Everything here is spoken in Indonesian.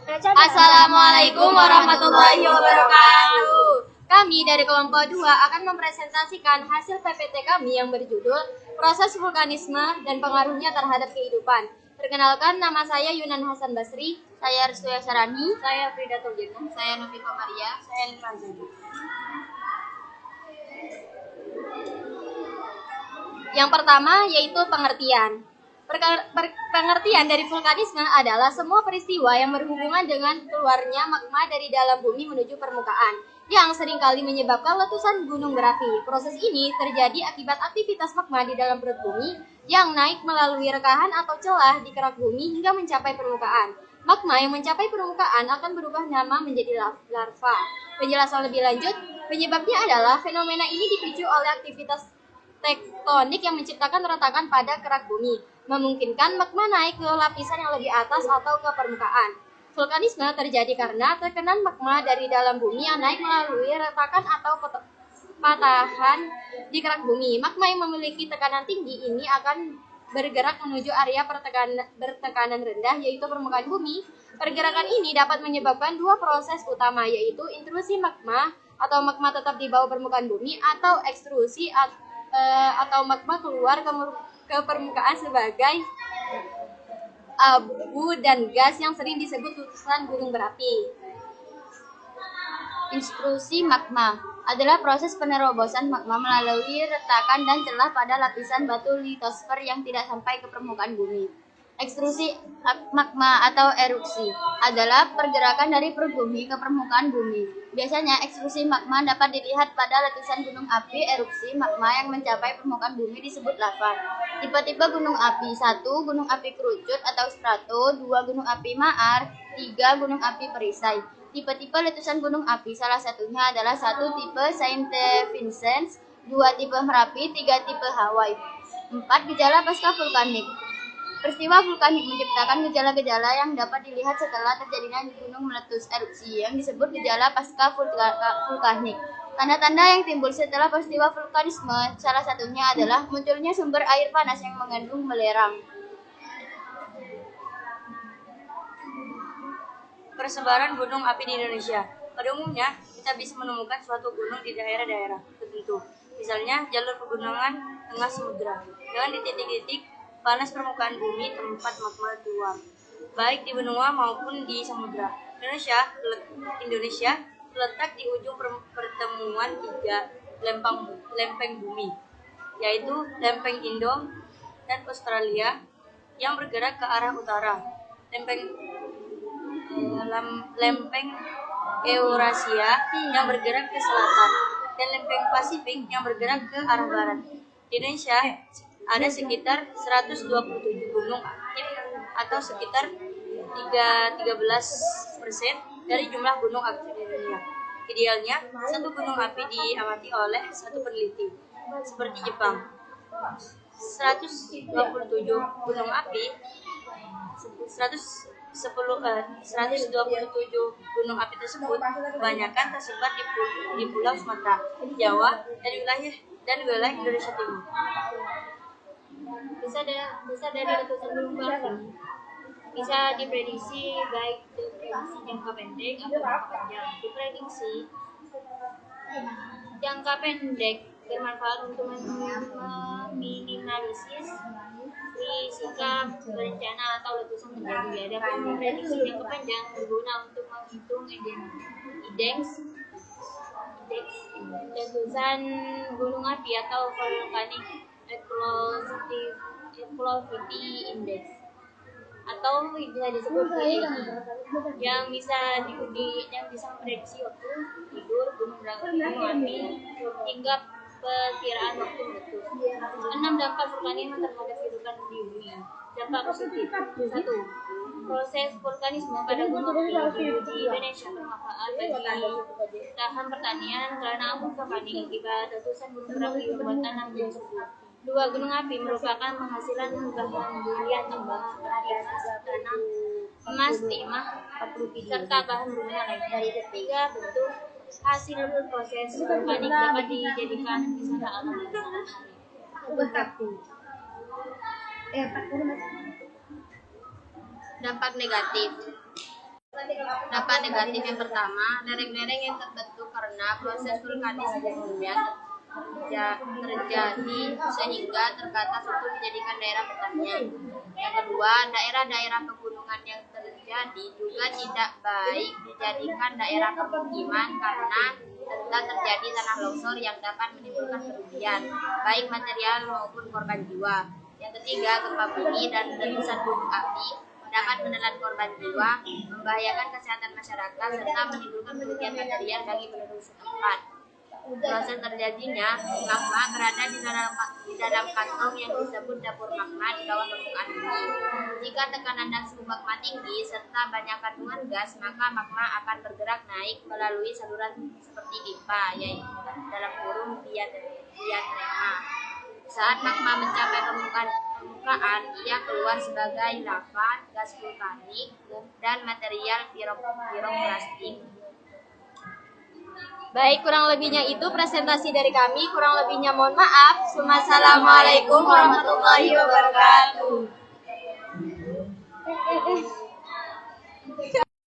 Assalamualaikum warahmatullahi wabarakatuh. Kami dari kelompok 2 akan mempresentasikan hasil PPT kami yang berjudul Proses Vulkanisme dan Pengaruhnya Terhadap Kehidupan. Perkenalkan, nama saya Yunan Hasan Basri. Saya Restuya Sarani. Saya Frida Turjana. Saya Novita Maria. Saya Lima Zadi. Yang pertama yaitu pengertian. Pengertian dari vulkanisme adalah semua peristiwa yang berhubungan dengan keluarnya magma dari dalam bumi menuju permukaan, yang seringkali menyebabkan letusan gunung berapi. Proses ini terjadi akibat aktivitas magma di dalam perut bumi yang naik melalui rekahan atau celah di kerak bumi hingga mencapai permukaan. Magma yang mencapai permukaan akan berubah nama menjadi larva. Penjelasan lebih lanjut, penyebabnya adalah fenomena ini dipicu oleh aktivitas tektonik yang menciptakan retakan pada kerak bumi, memungkinkan magma naik ke lapisan yang lebih atas atau ke permukaan. Vulkanisme terjadi karena tekanan magma dari dalam bumi yang naik melalui retakan atau patahan di kerak bumi. Magma yang memiliki tekanan tinggi ini akan bergerak menuju area bertekanan rendah, yaitu permukaan bumi. Pergerakan ini dapat menyebabkan dua proses utama, yaitu intrusi magma atau magma tetap di bawah permukaan bumi, atau ekstrusi atau magma keluar ke permukaan sebagai abu dan gas yang sering disebut letusan gunung berapi. Intrusi magma adalah proses penerobosan magma melalui retakan dan celah pada lapisan batu litosfer yang tidak sampai ke permukaan bumi. Ekstrusi magma atau erupsi adalah pergerakan dari perut bumi ke permukaan bumi. Biasanya ekstrusi magma dapat dilihat pada letusan gunung api. Erupsi magma yang mencapai permukaan bumi disebut lava. Tipe-tipe gunung api: 1. Gunung api kerucut atau strato. 2. Gunung api maar. 3. Gunung api perisai. Tipe-tipe letusan gunung api salah satunya adalah 1. Tipe Saint Vincent, 2. Tipe Merapi, 3. Tipe Hawaii. 4. Gejala pasca vulkanik. Peristiwa vulkanik menciptakan gejala-gejala yang dapat dilihat setelah terjadinya gunung meletus, erupsi, yang disebut gejala pasca vulkanik. Tanda-tanda yang timbul setelah peristiwa vulkanisme salah satunya adalah munculnya sumber air panas yang mengandung belerang. Persebaran gunung api di Indonesia. Pada umumnya, kita bisa menemukan suatu gunung di daerah-daerah tertentu, misalnya jalur pegunungan tengah samudra, dengan di titik-titik panas permukaan bumi tempat magma keluar, baik di benua maupun di samudra. Indonesia terletak di ujung pertemuan tiga lempeng bumi, yaitu lempeng Indo dan Australia yang bergerak ke arah utara, lempeng Eurasia yang bergerak ke selatan, dan lempeng Pasifik yang bergerak ke arah barat. Di Indonesia ada sekitar 127 gunung aktif atau sekitar 13% dari jumlah gunung aktif di dunia. Idealnya, satu gunung api diamati oleh satu peneliti, seperti Jepang. 127 gunung api 127 gunung api tersebut kebanyakan tersebar di Pulau Sumatera, Jawa, dan wilayah Indonesia Timur. Besar dari letusan gunung berapi bisa diprediksi baik prediksi jangka pendek atau jangka panjang. Diprediksi jangka pendek bermanfaat untuk meminimalisir risiko berencana atau letusan terjadi. Adapun prediksi jangka panjang berguna untuk menghitung indeks letusan gunung api atau volcanic activity index, atau bisa disebut VAI, yang bisa memprediksi waktu tidur gunung api hingga perkiraan waktu meletus. 6 dampak vulkanisme terhadap kehidupan di bumi. Dampak positif: 1. Proses vulkanisme pada gunung api di Indonesia bermanfaat bagi lahan pertanian karena abu vulkanik akibat letusan gunung berapi membuat tanah menjadi subur. 2. Gunung api merupakan penghasilan bahan hunian tambahan seperti tanah, emas, timah, serta bahan berguna lainnya. 3. Bentuk hasil proses vulkanik dapat dijadikan wisata alam di sehari-hari. Dampak negatif: Dampak negatif yang pertama, lereng-lereng yang terbentuk karena proses vulkanis sebelumnya terjadi sehingga terbatas untuk dijadikan daerah pertanian. Yang kedua, daerah-daerah pegunungan yang terjadi juga tidak baik dijadikan daerah permukiman karena rentan terjadi tanah longsor yang dapat menimbulkan kerugian, baik material maupun korban jiwa. Yang ketiga, gempa bumi dan letusan gunung api dapat menelan korban jiwa, membahayakan kesehatan masyarakat, serta menimbulkan kerugian material bagi penduduk setempat. Proses terjadinya magma berada di dalam kantong yang disebut dapur magma di bawah permukaan bumi. Jika tekanan dan suhu magma tinggi serta banyak kandungan gas, maka magma akan bergerak naik melalui saluran seperti pipa, yaitu dalam kurung diatrema. Saat magma mencapai permukaan, ia keluar sebagai lava, gas vulkanik, dan material piroklastik. Baik, kurang lebihnya itu presentasi dari kami. Kurang lebihnya mohon maaf. Wassalamualaikum warahmatullahi wabarakatuh.